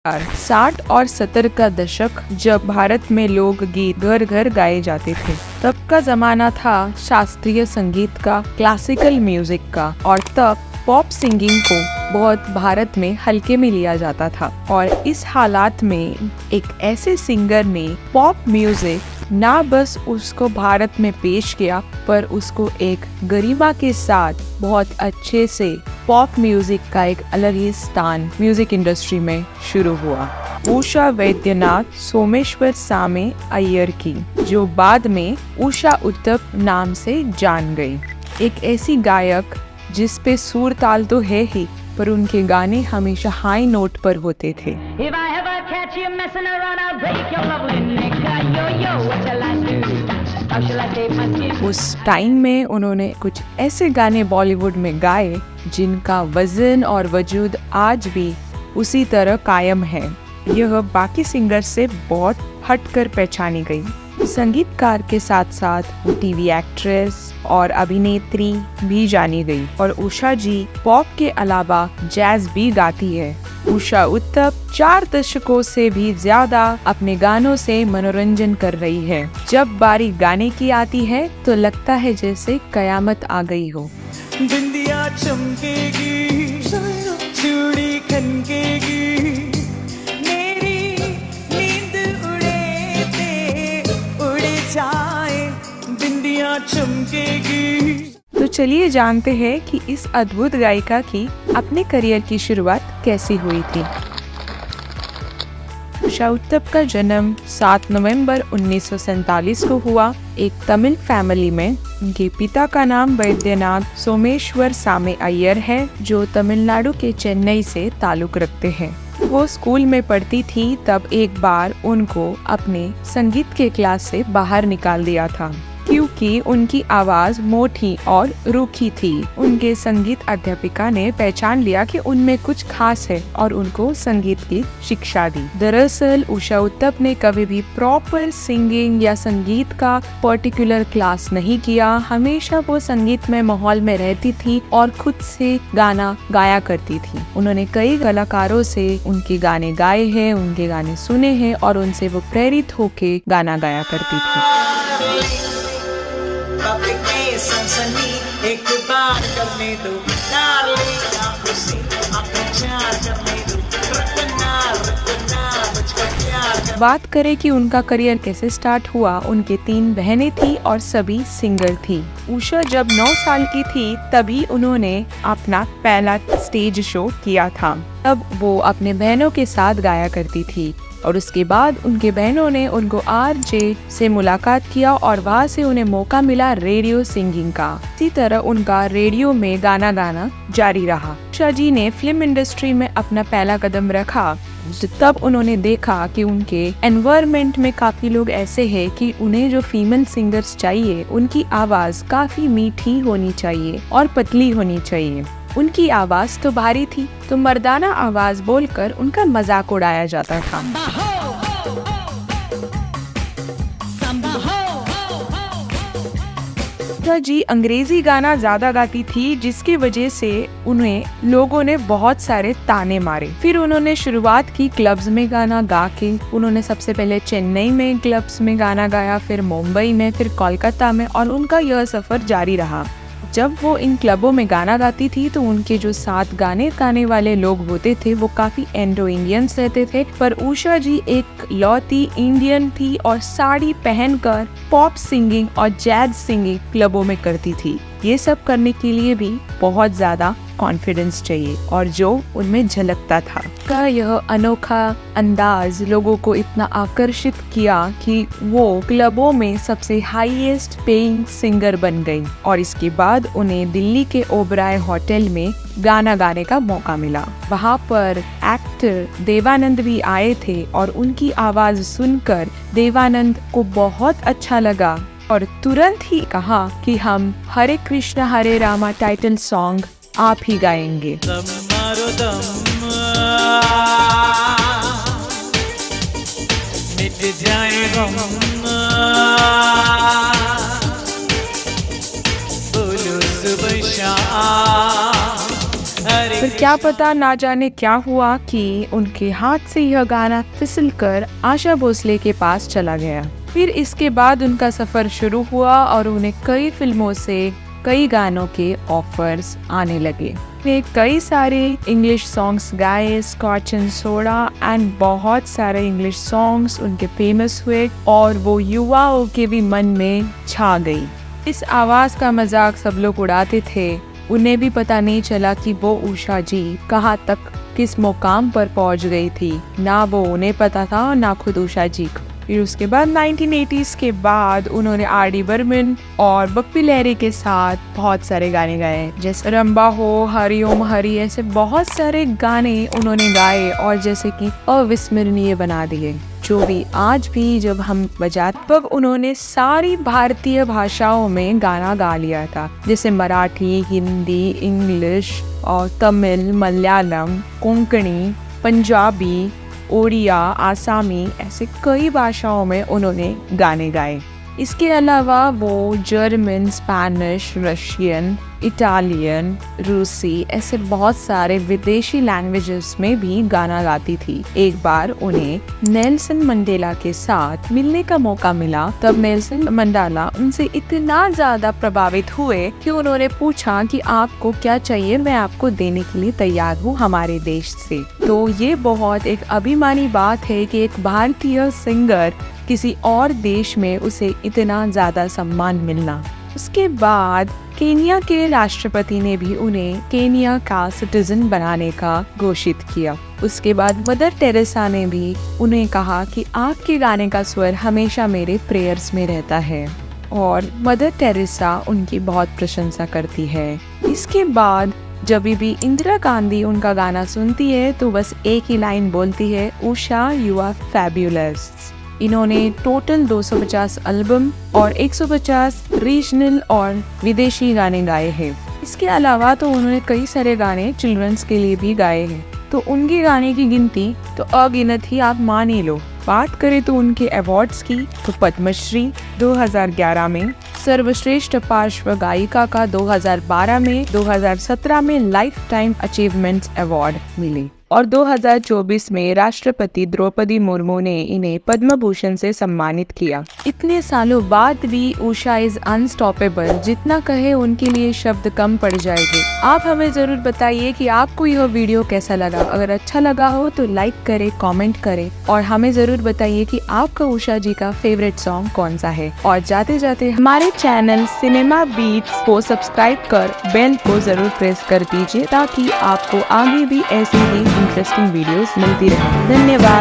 60 और 70 का दशक जब भारत में लोक गीत घर घर गाए जाते थे, तब का जमाना था शास्त्रीय संगीत का, क्लासिकल म्यूजिक का, और तब पॉप सिंगिंग को बहुत भारत में हल्के में लिया जाता था। और इस हालात में एक ऐसे सिंगर ने पॉप म्यूजिक ना बस उसको भारत में पेश किया, पर उसको एक गरिमा के साथ बहुत अच्छे से पॉप म्यूजिक का एक अलग ही स्थान म्यूजिक इंडस्ट्री में शुरू हुआ। उषा वैद्यनाथ सोमेश्वर सामे अय्यर की, जो बाद में उषा उत्तप नाम से जान गई। एक ऐसी गायक जिस पे सुर ताल तो है ही, पर उनके गाने हमेशा हाई नोट पर होते थे। उस टाइम में उन्होंने कुछ ऐसे गाने बॉलीवुड में गाए जिनका वजन और वजूद आज भी उसी तरह कायम है। यह बाकी सिंगर से बहुत हटकर पहचानी गई। संगीतकार के साथ साथ वो टीवी एक्ट्रेस और अभिनेत्री भी जानी गई। और उषा जी पॉप के अलावा जैज भी गाती है। उषा उत्तप 4 दशकों से भी ज्यादा अपने गानों से मनोरंजन कर रही है। जब बारी गाने की आती है तो लगता है जैसे कयामत आ गई हो। बिंदिया चमकेगी, चूड़ी खनकेगी, मेरी नींद उड़े जाए, बिंदिया चमकेगी। तो चलिए जानते हैं कि इस अद्भुत गायिका की अपने करियर की शुरुआत कैसी हुई थी। उषा उत्तप का जन्म 7 नवंबर 1947 को हुआ एक तमिल फैमिली में। उनके पिता का नाम वैद्यनाथ सोमेश्वर सामे अय्यर है, जो तमिलनाडु के चेन्नई से ताल्लुक रखते हैं। वो स्कूल में पढ़ती थी तब एक बार उनको अपने संगीत के क्लास से बाहर निकाल दिया था, क्योंकि उनकी आवाज मोटी और रूखी थी। उनके संगीत अध्यापिका ने पहचान लिया कि उनमें कुछ खास है और उनको संगीत की शिक्षा दी। दरअसल उषा उत्तप ने कभी भी प्रॉपर सिंगिंग या संगीत का पर्टिकुलर क्लास नहीं किया। हमेशा वो संगीत में माहौल में रहती थी और खुद से गाना गाया करती थी। उन्होंने कई कलाकारों से उनके गाने गाए हैं, उनके गाने सुने हैं और उनसे वो प्रेरित होके गाना गाया करती थी। एक बार करने दो डार्लिंग, आंखों से आंखें चार करने दो, रखना मुझको प्यार कर। बात करें कि उनका करियर कैसे स्टार्ट हुआ। उनके 3 बहनें थी और सभी सिंगर थी। उषा जब 9 साल की थी तभी उन्होंने अपना पहला स्टेज शो किया था। तब वो अपने बहनों के साथ गाया करती थी और उसके बाद उनके बहनों ने उनको आरजे से मुलाकात किया और वहाँ से उन्हें मौका मिला रेडियो सिंगिंग का। इसी तरह उनका रेडियो में गाना गाना जारी रहा। उषा जी ने फिल्म इंडस्ट्री में अपना पहला कदम रखा। तब उन्होंने देखा कि उनके एनवायरनमेंट में काफी लोग ऐसे हैं कि उन्हें जो फीमेल सिंगर्स चाहिए, उनकी आवाज काफी मीठी होनी चाहिए और पतली होनी चाहिए। उनकी आवाज तो भारी थी, तो मर्दाना आवाज बोलकर उनका मजाक उड़ाया जाता था। उषा जी अंग्रेजी गाना ज्यादा गाती थी, जिसकी वजह से उन्हें लोगों ने बहुत सारे ताने मारे। फिर उन्होंने शुरुआत की क्लब्स में गाना गा के। उन्होंने सबसे पहले चेन्नई में क्लब्स में गाना गाया, फिर मुंबई में, फिर कोलकाता में, और उनका यह सफर जारी रहा। जब वो इन क्लबों में गाना गाती थी तो उनके जो साथ गाने गाने वाले लोग होते थे वो काफी इंडो इंडियंस रहते थे, पर उषा जी एक लौती इंडियन थी और साड़ी पहनकर पॉप सिंगिंग और जैज सिंगिंग क्लबों में करती थी। ये सब करने के लिए भी बहुत ज्यादा कॉन्फिडेंस चाहिए और जो उनमें झलकता था। का यह अनोखा अंदाज लोगों को इतना आकर्षित किया कि वो क्लबों में सबसे हाईएस्ट पेइंग सिंगर बन गई। और इसके बाद उन्हें दिल्ली के ओबराय होटल में गाना गाने का मौका मिला। वहाँ पर एक्टर देवानंद भी आए थे और उनकी आवाज सुनकर देवानंद को बहुत अच्छा लगा और तुरंत ही कहा कि हम हरे कृष्णा हरे रामा टाइटल सॉन्ग आप ही गाएंगे। दम मारो दम, मिट जाए गम, बोलो सुबह शाम, क्या पता ना जाने क्या हुआ कि उनके हाथ से यह गाना फिसलकर आशा भोसले के पास चला गया। फिर इसके बाद उनका सफर शुरू हुआ और उन्हें कई फिल्मों से कई गानों के ऑफर्स आने लगे। वे कई सारे इंग्लिश सॉन्ग्स गाए, स्कॉच एंड सोडा एंड बहुत सारे इंग्लिश सॉन्ग्स उनके फेमस हुए और वो युवाओं के भी मन में छा गई। इस आवाज का मजाक सब लोग उड़ाते थे। उन्हें भी पता नहीं चला कि वो उषा जी कहाँ तक किस मुकाम पर पहुंच गई थी। ना वो उन्हें पता था और ना खुद उषा जी को। फिर उसके बाद 1980s के बाद उन्होंने आर.डी. बर्मन और बप्पी लहरी के साथ बहुत सारे गाने गाए, जैसे रंबा हो, हरि ओम हरि, ऐसे बहुत सारे गाने उन्होंने गाए और जैसे कि अविस्मरणीय बना दिए। जो भी आज भी जब हम बजाते वक्त उन्होंने सारी भारतीय भाषाओं में गाना गा लिया था, जैसे मराठी, हिंदी, इंग्लिश और तमिल, मलयालम, कोंकणी, पंजाबी, ओडिया, आसामी, ऐसे कई भाषाओं में उन्होंने गाने गाए। इसके अलावा वो जर्मन, स्पेनिश, रशियन, इटालियन, रूसी, ऐसे बहुत सारे विदेशी लैंग्वेजेस में भी गाना गाती थी। एक बार उन्हें नेल्सन मंडेला के साथ मिलने का मौका मिला। तब नेल्सन मंडेला उनसे इतना ज्यादा प्रभावित हुए कि उन्होंने पूछा कि आपको क्या चाहिए, मैं आपको देने के लिए तैयार हूँ हमारे देश से। तो ये बहुत एक अभिमानी बात है कि एक भारतीय सिंगर किसी और देश में उसे इतना ज्यादा सम्मान मिलना। उसके बाद केनिया के राष्ट्रपति ने भी उन्हें केनिया का सिटीजन बनाने का घोषित किया। उसके बाद मदर टेरेसा ने भी उन्हें कहा कि आपके गाने का स्वर हमेशा मेरे प्रेयर्स में रहता है और मदर टेरेसा उनकी बहुत प्रशंसा करती है। इसके बाद जब भी इंदिरा गांधी उनका गाना सुनती है तो बस एक ही लाइन बोलती है, उषा यू आर फैब्युलस। इन्होंने टोटल 250 एल्बम और 150 रीजनल और विदेशी गाने गाए हैं। इसके अलावा तो उन्होंने कई सारे गाने चिल्ड्रंस के लिए भी गाए हैं। तो उनके गाने की गिनती तो अगिनत ही आप मान ही लो। बात करें तो उनके अवार्ड्स की तो पद्मश्री 2011 में, सर्वश्रेष्ठ पार्श्व गायिका का 2012 में, 2017 में लाइफ टाइम अचीवमेंट अवार्ड मिले और 2024 में राष्ट्रपति द्रौपदी मुर्मू ने इन्हें पद्म भूषण से सम्मानित किया। इतने सालों बाद भी उषा इज अनस्टॉपेबल, जितना कहे उनके लिए शब्द कम पड़ जाएंगे। आप हमें जरूर बताइए कि आपको यह वीडियो कैसा लगा। अगर अच्छा लगा हो तो लाइक करें, कमेंट करें और हमें जरूर बताइए कि आपका उषा जी का फेवरेट सॉन्ग कौन सा है। और जाते जाते हमारे चैनल सिनेमा बीट्स को सब्सक्राइब कर बेल को जरूर प्रेस कर दीजिए ताकि आपको आगे भी ऐसी ही इंटरेस्टिंग वीडियोस मिलती रहे। धन्यवाद।